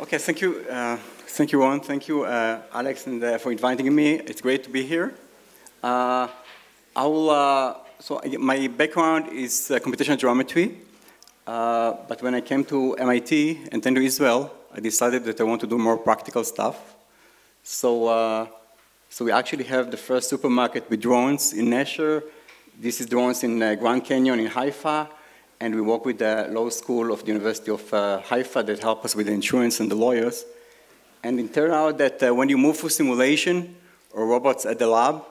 Okay, thank you, Ron. Thank you, Alex, and, for inviting me. It's great to be here. My background is computational geometry, but when I came to MIT and then to Israel, I decided that I want to do more practical stuff. So we actually have the first supermarket with drones in Nasher. This is drones in Grand Canyon in Haifa. And we work with the law school of the University of Haifa that help us with the insurance and the lawyers. And it turned out that when you move for simulation or robots at the lab,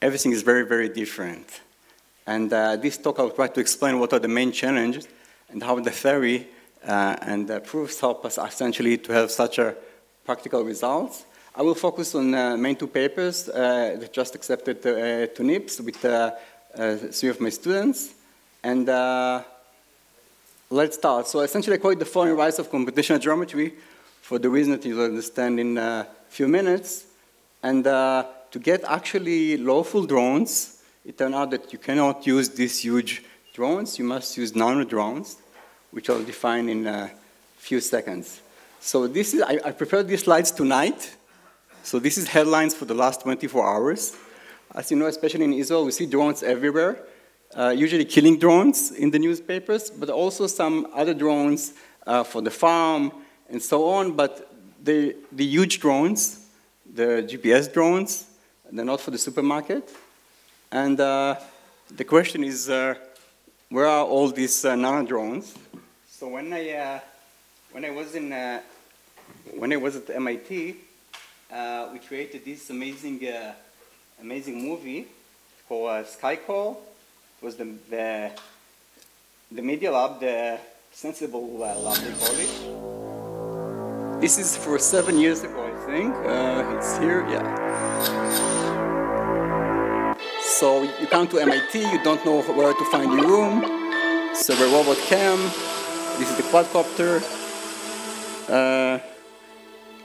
everything is very, very different. And this talk I'll try to explain what are the main challenges and how the theory and the proofs help us essentially to have such a practical results. I will focus on main two papers that just accepted to NIPS with three of my students. And let's start. So essentially I call it the falling rise of computational geometry for the reason that you'll understand in a few minutes. And to get actually lawful drones, it turned out that you cannot use these huge drones. You must use nano drones, which I'll define in a few seconds. So this is, I prepared these slides tonight. So this is headlines for the last 24 hours. As you know, especially in Israel, we see drones everywhere. Usually killing drones in the newspapers, but also some other drones for the farm and so on. But the huge drones, the GPS drones, they're not for the supermarket. And the question is, where are all these nano drones? So when I was at MIT, we created this amazing movie called Skycall. Was the media lab, the sensible lab they call it. This is for 7 years ago, I think. It's here, yeah. So you come to MIT, you don't know where to find your room. So the robot cam, this is the quadcopter.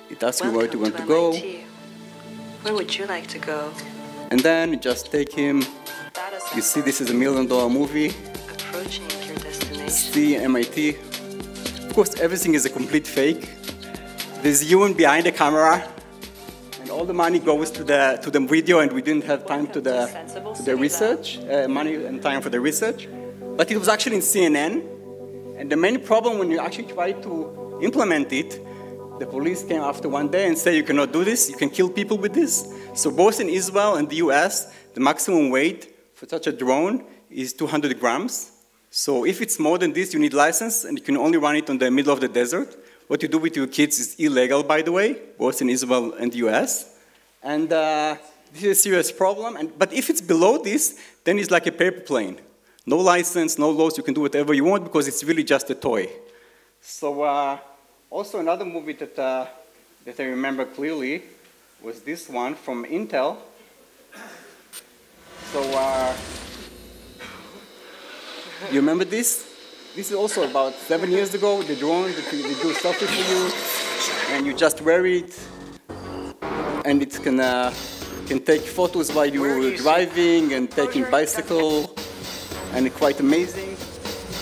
It asks you where you want to go. Where would you like to go? And then you just take him. You see, this is $1 million movie. Approaching your destination. See MIT. Of course, everything is a complete fake. There's human behind the camera, and all the money goes to the video, and we didn't have time to the research, money and time for the research. But it was actually in CNN, and the main problem when you actually try to implement it, the police came after one day and said, you cannot do this, you can kill people with this. So both in Israel and the US, the maximum weight for such a drone is 200 grams. So if it's more than this, you need license, and you can only run it on the middle of the desert. What you do with your kids is illegal, by the way, both in Israel and the US. And this is a serious problem. But if it's below this, then it's like a paper plane. No license, no laws, you can do whatever you want because it's really just a toy. So also another movie that I remember clearly was this one from Intel. So, you remember this? This is also about 7 years ago, the drone that they do software for you, and you just wear it, and it can take photos while you're driving and taking bicycle, and it's quite amazing.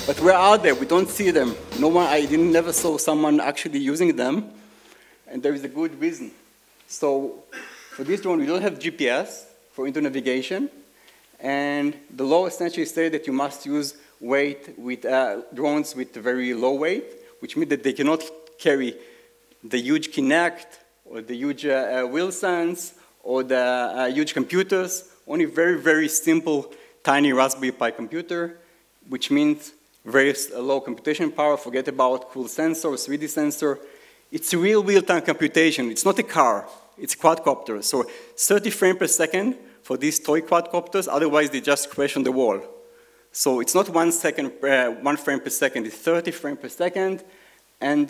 But where are they? We don't see them. No one, never saw someone actually using them, and there is a good reason. So, for this drone, we don't have GPS for into navigation. And the law essentially says that you must use weight with drones with very low weight, which means that they cannot carry the huge Kinect or the huge Wilsons or the huge computers, only very, very simple, tiny Raspberry Pi computer, which means very low computation power. Forget about cool sensor, 3D sensor. It's a real-time computation. It's not a car. It's a quadcopter. So 30 frames per second for these toy quadcopters, otherwise they just crash on the wall. So it's not 1 frame per second, it's 30 frames per second, and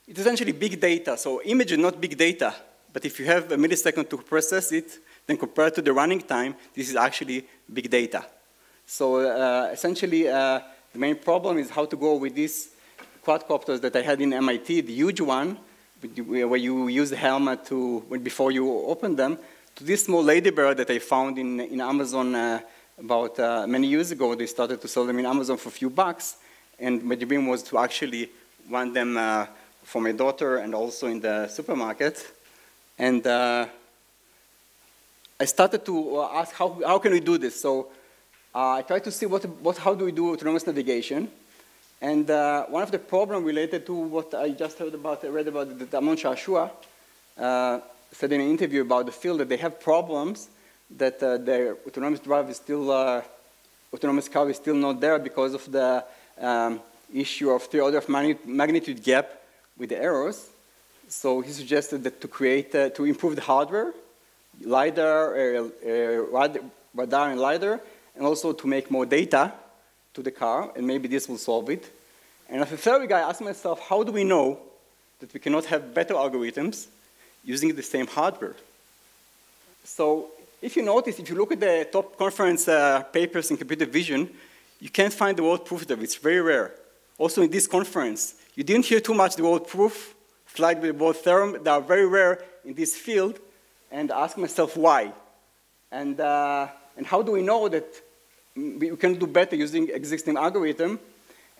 it's essentially big data. So image is not big data, but if you have a millisecond to process it, then compared to the running time, this is actually big data. So essentially, the main problem is how to go with these quadcopters that I had in MIT, the huge one, where you use the helmet before you open them, to this small ladybird that I found in Amazon about many years ago. They started to sell them in Amazon for a few bucks, and my dream was to actually run them for my daughter and also in the supermarket. And I started to ask how can we do this? So I tried to see how do we do autonomous navigation. And one of the problems related to what I just read about that Amnon Shashua said in an interview about the field that they have problems that their autonomous drive is still, autonomous car is still not there because of the issue of the order of magnitude gap with the errors. So he suggested that to create, to improve the hardware, radar and LiDAR, and also to make more data to the car, and maybe this will solve it. And as a theory guy, I asked myself, how do we know that we cannot have better algorithms using the same hardware? So if you notice, if you look at the top conference papers in computer vision, you can't find the word proof there. It's very rare. Also in this conference, you didn't hear too much the word proof, slide with the word theorem. They are very rare in this field, and I ask myself why. And how do we know that we can do better using existing algorithm?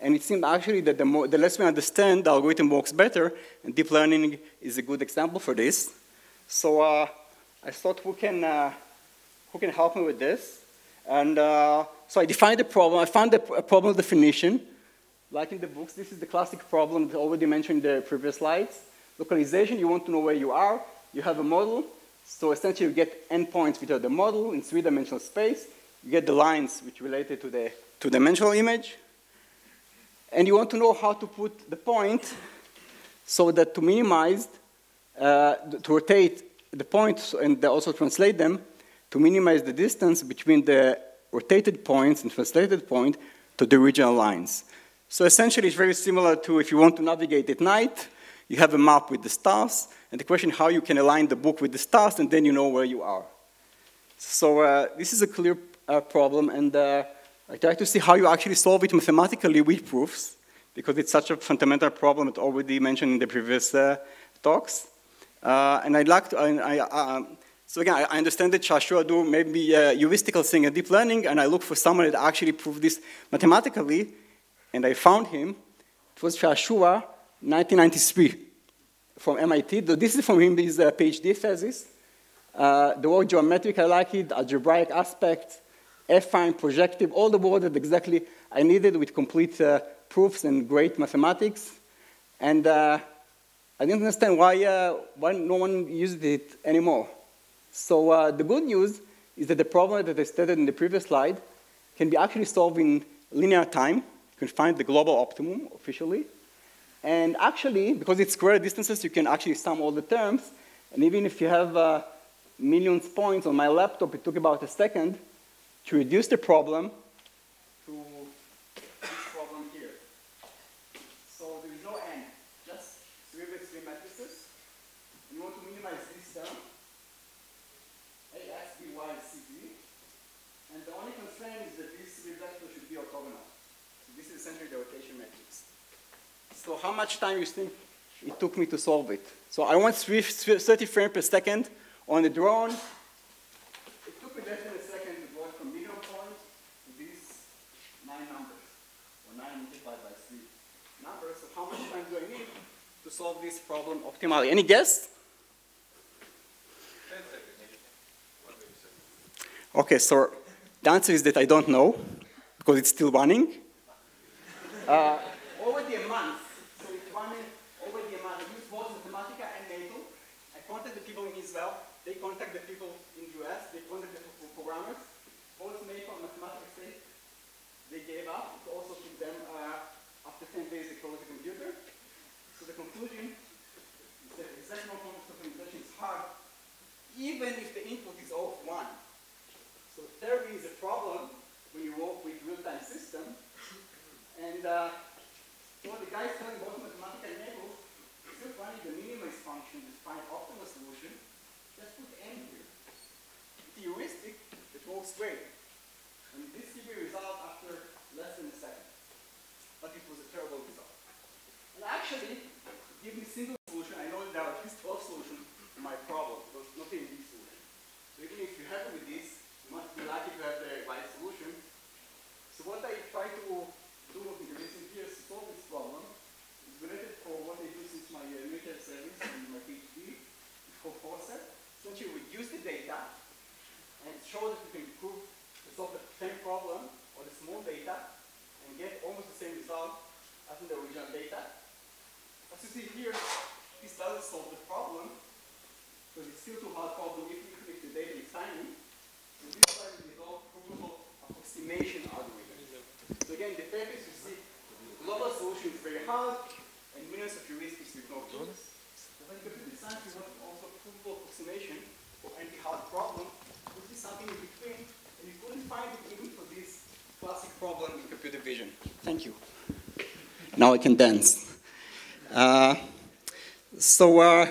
And it seems actually that the less we understand, the algorithm works better, and deep learning is a good example for this. So I thought, who can help me with this? And so I defined the problem. I found a problem definition. Like in the books, this is the classic problem that I already mentioned in the previous slides. Localization, you want to know where you are. You have a model. So essentially, you get endpoints which are the model in three-dimensional space. You get the lines which relate to the two-dimensional image. And you want to know how to put the point so that to minimize, to rotate the points and also translate them to minimize the distance between the rotated points and translated point to the original lines. So essentially, it's very similar to if you want to navigate at night, you have a map with the stars, and the question how you can align the book with the stars, and then you know where you are. So this is a clear problem, and I try to see how you actually solve it mathematically with proofs, because it's such a fundamental problem that already mentioned in the previous talks. And I'd like to, so again, I understand that Shashua do maybe a heuristical thing in deep learning, and I look for someone that actually proved this mathematically, and I found him. It was Shashua, 1993, from MIT. This is from his PhD thesis. The word geometric, I like it, algebraic aspects, affine, projective, all the words that exactly I needed with complete proofs and great mathematics. And I didn't understand why no one used it anymore. So the good news is that the problem that I stated in the previous slide can be actually solved in linear time. You can find the global optimum officially. And actually, because it's square distances, you can actually sum all the terms. And even if you have millions of points on my laptop, it took about a second to reduce the problem to this problem here. So there is no n, just 3 by 3 matrices. You want to minimize this term, ax, by, cb. And the only constraint is that these 3 vectors should be orthogonal. So this is essentially the rotation matrix. So how much time you think it took me to solve it? So I want 30 frames per second on the drone. It took me less than a second to go from million points to these 9 numbers, or 9 multiplied by 3 numbers. So how much time do I need to solve this problem optimally? Any guess? 10 seconds. Okay, so the answer is that I don't know, because it's still running. Already a month. So it's running already a month. I use both Mathematica and NATO. I contact the people in Israel. They contact the people in the US. They contact the programmers. Both NATO and Mathematica say they gave up. It also took them, after 10 days, they closed the computer. So the conclusion is that exact complex optimization is hard, even if the input is off 1. So theory is a problem when you work with real-time system. And what the guys telling both Mathematica and NATO, instead of running the minimize function to find optimal solution, just put n here. It's heuristic, it works great. And this gives you a result after less than a second. But it was a terrible result. And actually, give me single solution. I know there are at least 12 solutions to my problem, because not a unique solution. So even if you're happy with this, you must be lucky to have the right solution. So what I try to do in the recent years to solve this problem is related for what I do since my see here, this doesn't solve the problem, because it's still too hard problem even if the data is tiny. So this tries to resolve provable approximation algorithm. So again, the package you see, the global solution is very hard, and millions of heuristics with no tools. So when you go to the science, you want also provable approximation for any hard problem, which is something in between, and you couldn't find it even for this classic problem in computer vision. Thank you. Now I can dance. So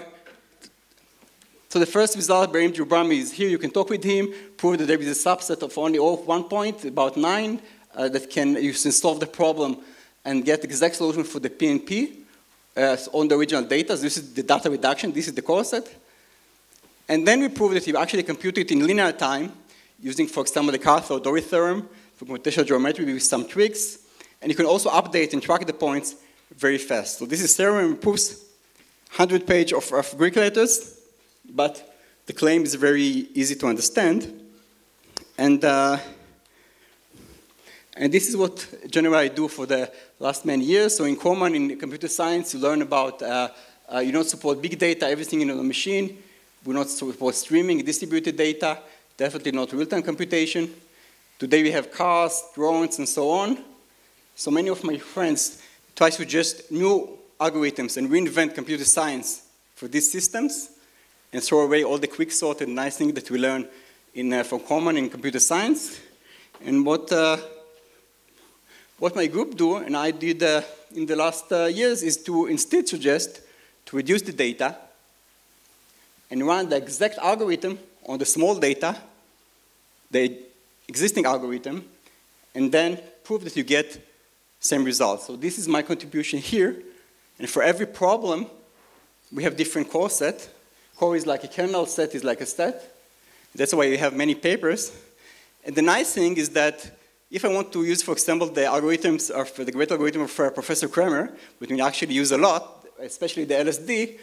the first result, Barim Jubrami, is here. You can talk with him, prove that there is a subset of only 1 point, about 9, that you can solve the problem and get the exact solution for the PNP on the original data. So this is the data reduction. This is the core set. And then we prove that you actually compute it in linear time using, for example, the Carr-Theodori theorem for computational geometry with some tricks. And you can also update and track the points very fast. So this is theorem proofs, 100 pages of Greek letters, but the claim is very easy to understand. And this is what generally I do for the last many years. So in Common, in computer science, you learn about, you don't support big data, everything in a machine. We don't support streaming, distributed data, definitely not real-time computation. Today we have cars, drones, and so on. So many of my friends try to suggest new algorithms and reinvent computer science for these systems and throw away all the quick-sort and nice things that we learn from Common in computer science. And what my group do, and I did in the last years, is to instead suggest to reduce the data and run the exact algorithm on the small data, the existing algorithm, and then prove that you get same results. So this is my contribution here. And for every problem, we have different core set. Core is like a kernel, set is like a set. That's why we have many papers. And the nice thing is that if I want to use, for example, the algorithms of the great algorithm of Professor Kramer, which we actually use a lot, especially the LSD,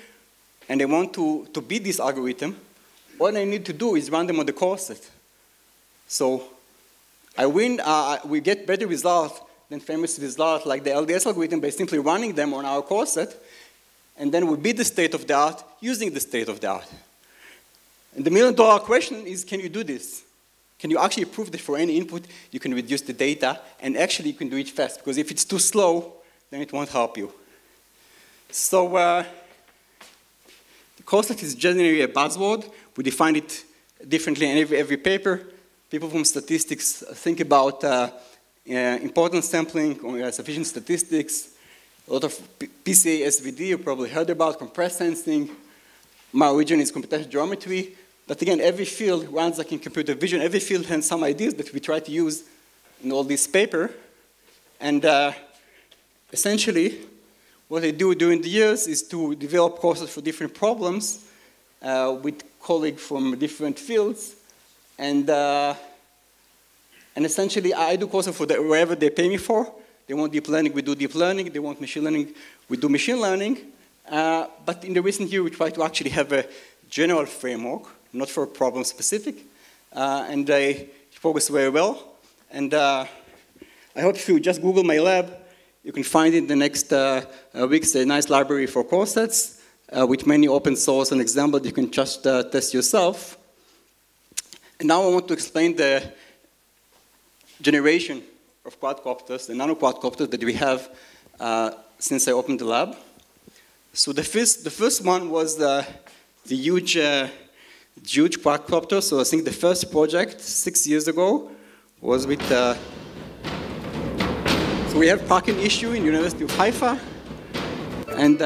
and I want to beat this algorithm, all I need to do is run them on the core set. So I win, we get better results than famous results like the LDS algorithm by simply running them on our core set, and then we beat the state of the art using the state of the art. And the million-dollar question is, can you do this? Can you actually prove that for any input, you can reduce the data, and actually you can do it fast? Because if it's too slow, then it won't help you. So the core set is generally a buzzword. We define it differently in every paper. People from statistics think about importance sampling, or sufficient statistics, a lot of PCA SVD you probably heard about, compressed sensing. My origin is computational geometry. But again, every field runs like in computer vision. Every field has some ideas that we try to use in all this paper. And essentially, what I do during the years is to develop courses for different problems with colleagues from different fields. And essentially, I do courses for wherever they pay me for. They want deep learning, we do deep learning. They want machine learning, we do machine learning. But in the recent year, we try to actually have a general framework, not for problem specific. And it progress very well. And I hope if you just Google my lab, you can find in the next weeks a nice library for core sets with many open source and examples you can just test yourself. And now I want to explain the generation of quadcopters, the nano-quadcopters that we have since I opened the lab. So the first one was the huge quadcopter. So I think the first project 6 years ago was with, so we have parking issue in University of Haifa. And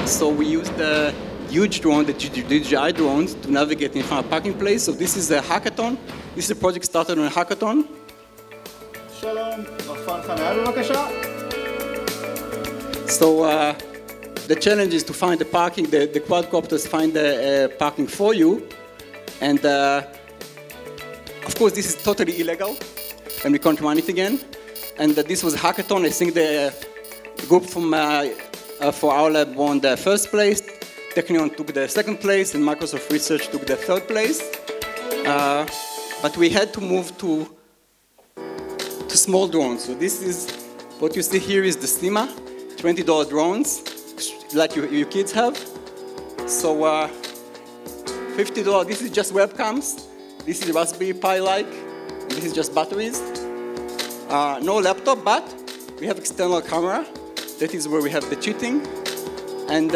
so we used the huge drone, the DJI drones, to navigate in front of parking place. So this is a hackathon. This is a project started on a hackathon. שלום, רחפן חניה בבקשה. So the challenge is to find the parking. The quadcopters find the parking for you. And of course, this is totally illegal, and we can't run it again. And this was a hackathon. I think the group from for our lab won the first place. Technion took the second place, and Microsoft Research took the third place. But we had to move to to small drones. So this is, what you see here is the Sima, $20 drones, like your kids have. So $50, this is just webcams. This is Raspberry Pi-like. This is just batteries. No laptop, but we have external camera. That is where we have the cheating. And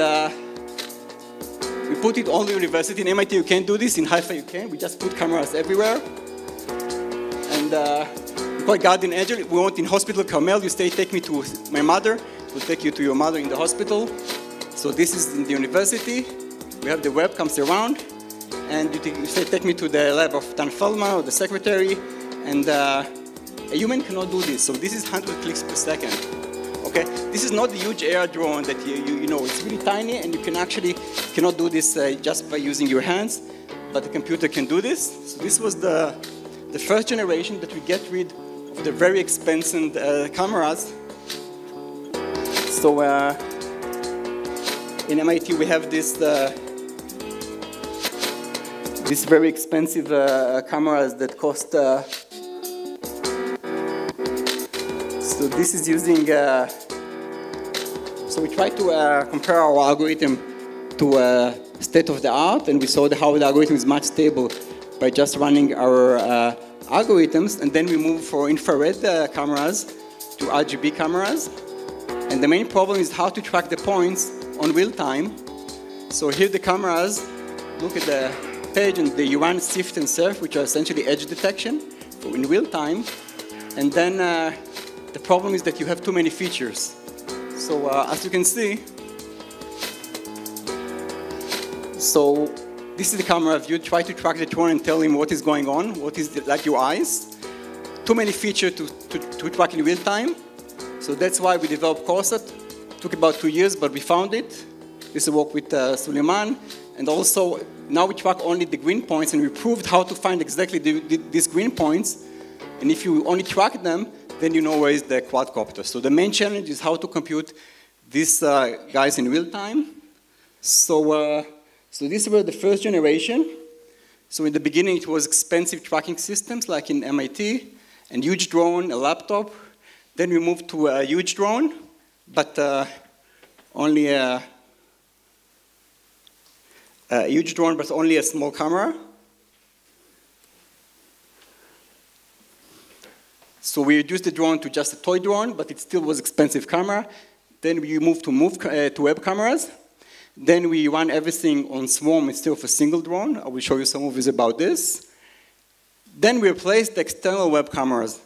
we put it on the university. In MIT, you can't do this. In Haifa, you can. We just put cameras everywhere. And we call it Guardian Angel. We want in Hospital Carmel, you say, take me to my mother. We'll take you to your mother in the hospital. So this is in the university. We have the webcams around. And you say, take me to the lab of Dan Feldman or the secretary. And a human cannot do this. So this is 100 clicks per second. Okay? This is not the huge air drone that you know. It's really tiny, and you cannot do this just by using your hands. But the computer can do this. So this was the first generation that we get rid of the very expensive cameras. So in MIT, we have this very expensive cameras that cost. So this is using. So we try to compare our algorithm to state of the art, and we saw how the algorithm is much stable by just running our algorithms, and then we move for infrared cameras to RGB cameras. And the main problem is how to track the points on real time. So here the cameras, look at the page, and you run SIFT and SURF, which are essentially edge detection in real time. And then the problem is that you have too many features. So as you can see, so this is the camera view. Try to track the drone and tell him what is going on, what is like your eyes. Too many features to track in real time. So that's why we developed Corsat. Took about 2 years, but we found it. This is a work with Suleiman. And also, now we track only the green points, and we proved how to find exactly these green points. And if you only track them, then you know where is the quadcopter. So the main challenge is how to compute these guys in real time. So these were the first generation. So in the beginning, it was expensive tracking systems, like in MIT, and huge drone, a laptop. Then we moved to a huge drone, but only a huge drone, but only a small camera. So we reduced the drone to just a toy drone, but it still was expensive camera. Then we moved to web cameras. Then we run everything on Swarm instead of a single drone. I will show you some movies about this. Then we replaced the external web cameras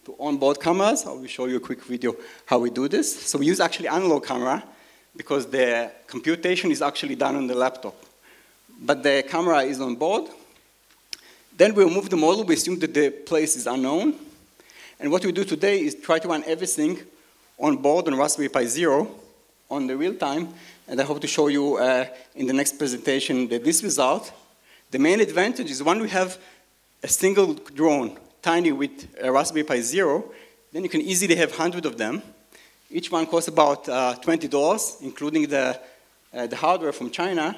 to onboard cameras. I will show you a quick video how we do this. So we use actually analog camera because the computation is actually done on the laptop. But the camera is on board. Then we remove the model. We assume that the place is unknown. And what we do today is try to run everything on board on Raspberry Pi Zero on the real time. And I hope to show you in the next presentation this result. The main advantage is when we have a single drone, tiny with a Raspberry Pi Zero, then you can easily have 100 of them. Each one costs about $20, including the hardware from China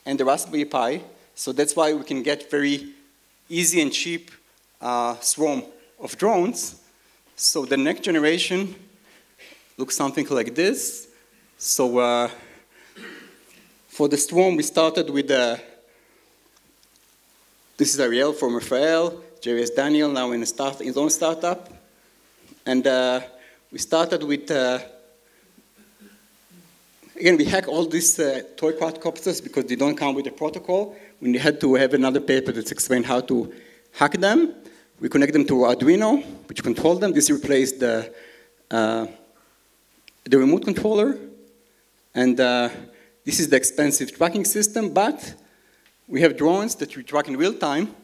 and the Raspberry Pi. So that's why we can get very easy and cheap swarm of drones. So the next generation looks something like this. So for the swarm, we started with this is Ariel from Rafael, Jerry Daniel, now in his own startup. And we started with, again, we hack all these toy quadcopters because they don't come with a protocol. We had to have another paper that explained how to hack them. We connect them to Arduino, which control them. This replaced the remote controller. And this is the expensive tracking system, but we have drones that we track in real time.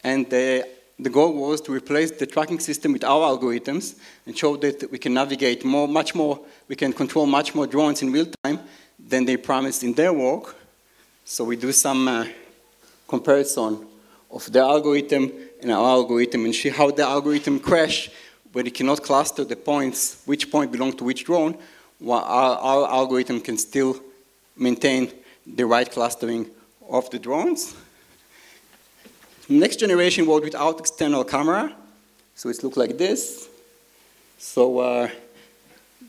And the goal was to replace the tracking system with our algorithms and show that we can navigate much more, we can control much more drones in real time than they promised in their work. So we do some comparison of their algorithm and our algorithm and see how the algorithm crash when it cannot cluster the points, which point belong to which drone, while our algorithm can still maintain the right clustering of the drones. Next generation worked without external camera. So it looks like this. So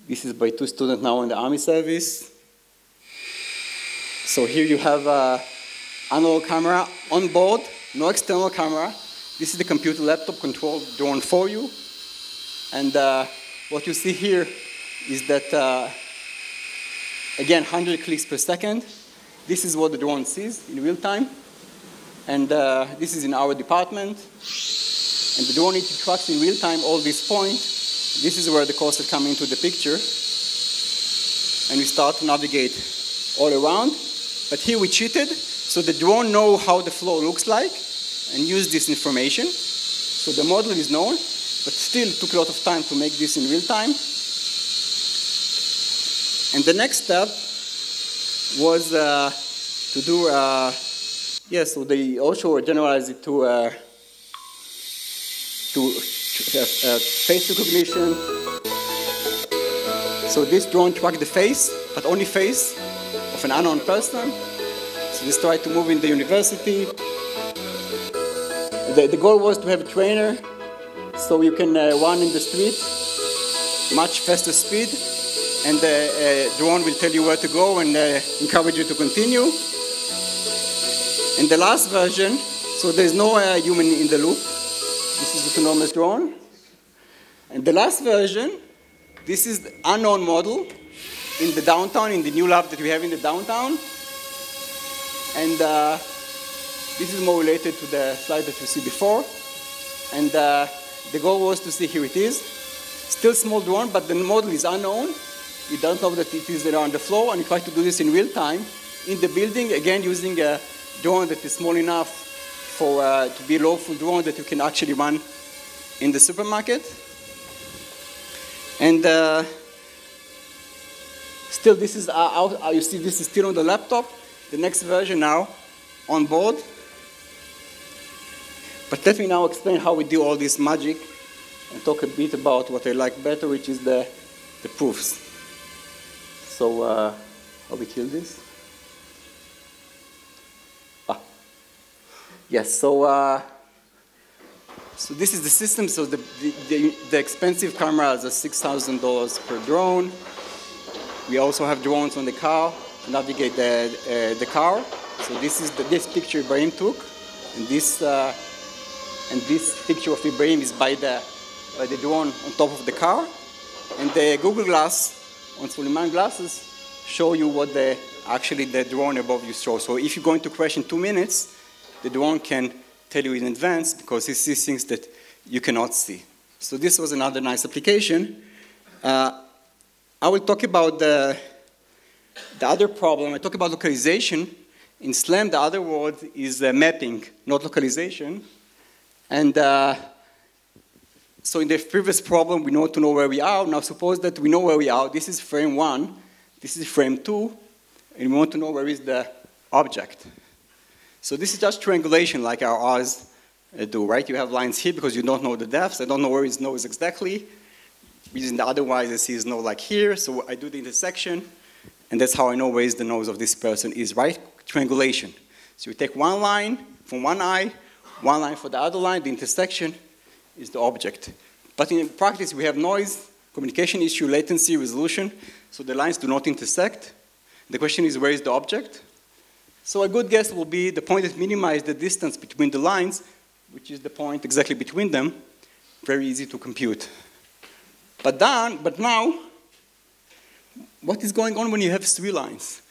this is by 2 students now in the Army service. So here you have analog camera on board, no external camera. This is the computer laptop controlled drone for you. And what you see here is that, again, 100 clicks per second. This is what the drone sees in real time. And this is in our department. And the drone tracks in real time all these points. This is where the courses come into the picture. And we start to navigate all around. But here we cheated, so the drone knows how the flow looks like and use this information. So the model is known, but still it took a lot of time to make this in real time. And the next step was to do, so they also generalized it to face recognition. So this drone tracked the face, but only face of an unknown person. So this tried to move in the university. The goal was to have a trainer so you can run in the street, much faster speed, and the drone will tell you where to go and encourage you to continue. And the last version, so there's no human in the loop. This is the autonomous drone. And the last version, this is the unknown model in the downtown, in the new lab that we have in the downtown. And this is more related to the slide that you see before. And the goal was to see, here it is. Still small drone, but the model is unknown. You don't know that it is around the floor, and you try to do this in real time in the building, again using a drone that is small enough for to be a lawful drone that you can actually run in the supermarket. And still, this is you see this is still on the laptop. The next version now on board. But let me now explain how we do all this magic and talk a bit about what I like better, which is the proofs. So how we kill this? Yes, so this is the system. So the expensive cameras are $6,000 per drone. We also have drones on the car to navigate the car. So this is this picture Ibrahim took, and this picture of Ibrahim is by the drone on top of the car. And the Google Glass on Suleiman glasses show you what the drone above you shows. So if you're going to crash in 2 minutes, the drone can tell you in advance because it sees things that you cannot see. So this was another nice application. I will talk about the other problem. I talk about localization. In SLAM, the other word is mapping, not localization. And so in the previous problem, we know to know where we are. Now suppose that we know where we are. This is frame 1. This is frame 2. And we want to know where is the object. So this is just triangulation like our eyes do, right? You have lines here because you don't know the depths. I don't know where his nose exactly. Using the otherwise, I see his nose like here. So I do the intersection. And that's how I know where is the nose of this person is, right? Triangulation. So you take one line from one eye, one line for the other line. The intersection is the object. But in practice, we have noise, communication issue, latency, resolution. So the lines do not intersect. The question is, where is the object? So a good guess will be the point that minimizes the distance between the lines, which is the point exactly between them. Very easy to compute. But now, what is going on when you have 3 lines?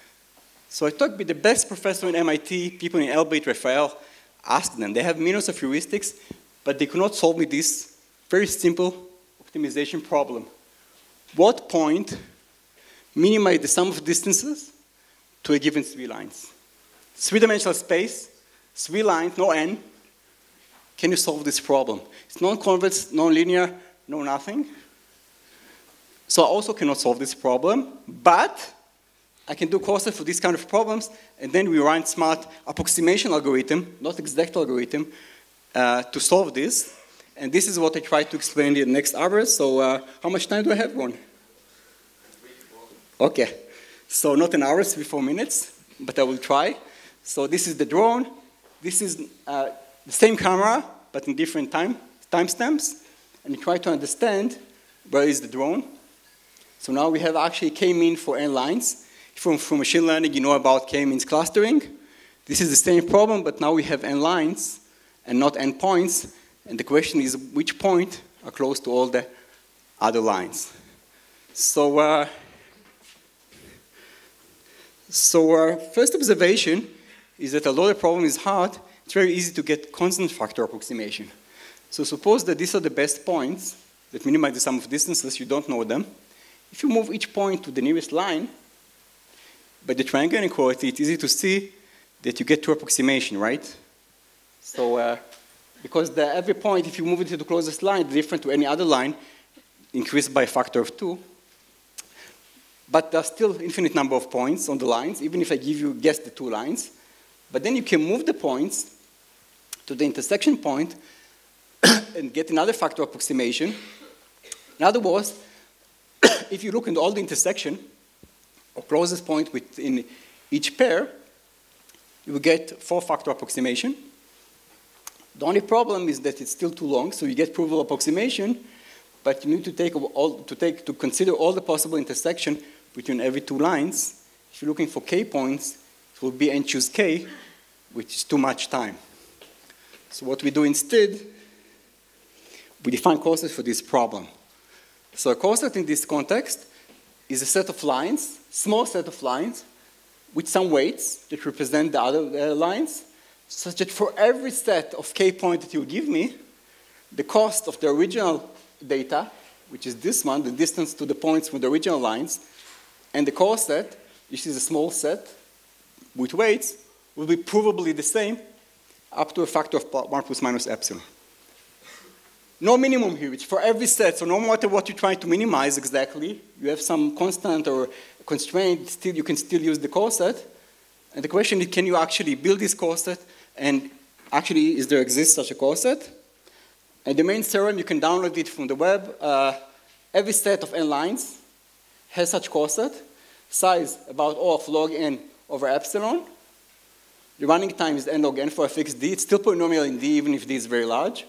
So I talked with the best professor in MIT, people in Elbit, Raphael, asked them. They have millions of heuristics, but they could not solve me this very simple optimization problem. What point minimize the sum of distances to a given 3 lines? 3-dimensional space, 3 lines, no n. Can you solve this problem? It's non-convex, non-linear, no nothing. So I also cannot solve this problem, but I can do courses for these kind of problems, and then we run smart approximation algorithm, not exact algorithm, to solve this. And this is what I try to explain in the next hours. So how much time do I have, Ron? 3-4. Okay. So not an hour, 3-4 minutes, but I will try. So this is the drone. This is the same camera, but in different timestamps. and you try to understand where is the drone. So now we have actually k-mean for n lines. From machine learning, you know about k-means clustering. This is the same problem, but now we have n lines and not n points. And the question is, which point are close to all the other lines? So, first observation is that although the problem is hard, it's very easy to get constant factor approximation. So suppose that these are the best points that minimize the sum of distances, you don't know them. If you move each point to the nearest line, by the triangle inequality, it's easy to see that you get two approximation, right? So, because every point, if you move it to the closest line, different to any other line, increased by a factor of 2. But there's still infinite number of points on the lines, even if I guess the 2 lines. But then you can move the points to the intersection point and get another factor approximation. In other words, if you look into all the intersection, or closest point within each pair, you will get 4 factor approximation. The only problem is that it's still too long, so you get provable approximation, but you need to consider all the possible intersection between every 2 lines. If you're looking for k points, it will be n choose k, which is too much time. So what we do instead, we define coset for this problem. So a coset in this context is a set of lines, small set of lines, with some weights that represent the other lines, such that for every set of k points that you give me, the cost of the original data, which is this one, the distance to the points from the original lines, and the coset, which is a small set with weights, will be provably the same up to a factor of 1 plus minus epsilon. No minimum here, it's for every set, so no matter what you're trying to minimize exactly, you have some constant or constraint, you can still use the coset. And the question is, can you actually build this coset, and actually, exists such a coset? And the main theorem, you can download it from the web. Every set of n lines has such coset, size about O of log n over epsilon. The running time is n log n for a fixed d. It's still polynomial in d, even if d is very large.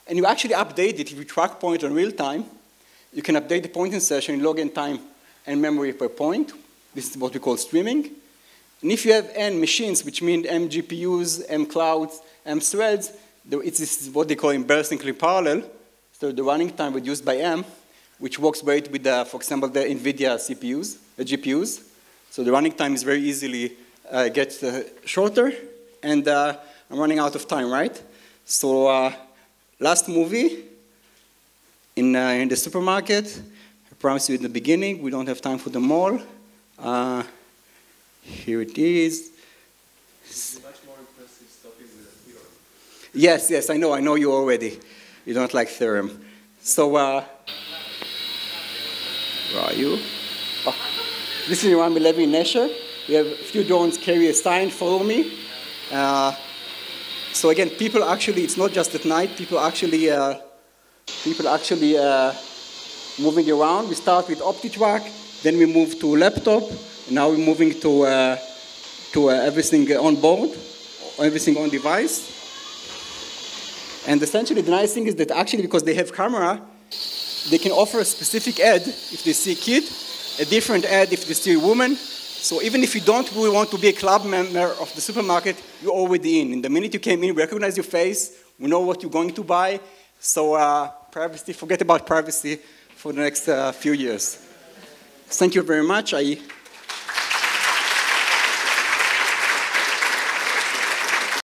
And you actually update it. If you track point on real time, you can update the point insertion in log n time and memory per point. This is what we call streaming. And if you have n machines, which mean m GPUs, m clouds, m threads, this is what they call embarrassingly parallel. So the running time reduced by m, which works great with, for example, the NVIDIA CPUs, the GPUs. So the running time is very easily gets shorter. And I'm running out of time, right? So last movie in the supermarket. I promised you in the beginning, we don't have time for them all. Here it is. Much more impressive stuff is the theorem. Yes, I know you already. You don't like theorem. So, where are you? Oh, this is Rami Levi Nesher. We have a few drones carry a sign, follow me. So again, people actually, it's not just at night, people actually moving around. We start with OptiTrack, then we move to laptop, and now we're moving to everything on board, everything on device. And essentially the nice thing is that actually because they have camera, they can offer a specific ad if they see a kid, a different ad if they see a woman. So even if you don't really want to be a club member of the supermarket, you're already in. And the minute you came in, we recognize your face, we know what you're going to buy. So privacy, forget about privacy for the next few years. Thank you very much.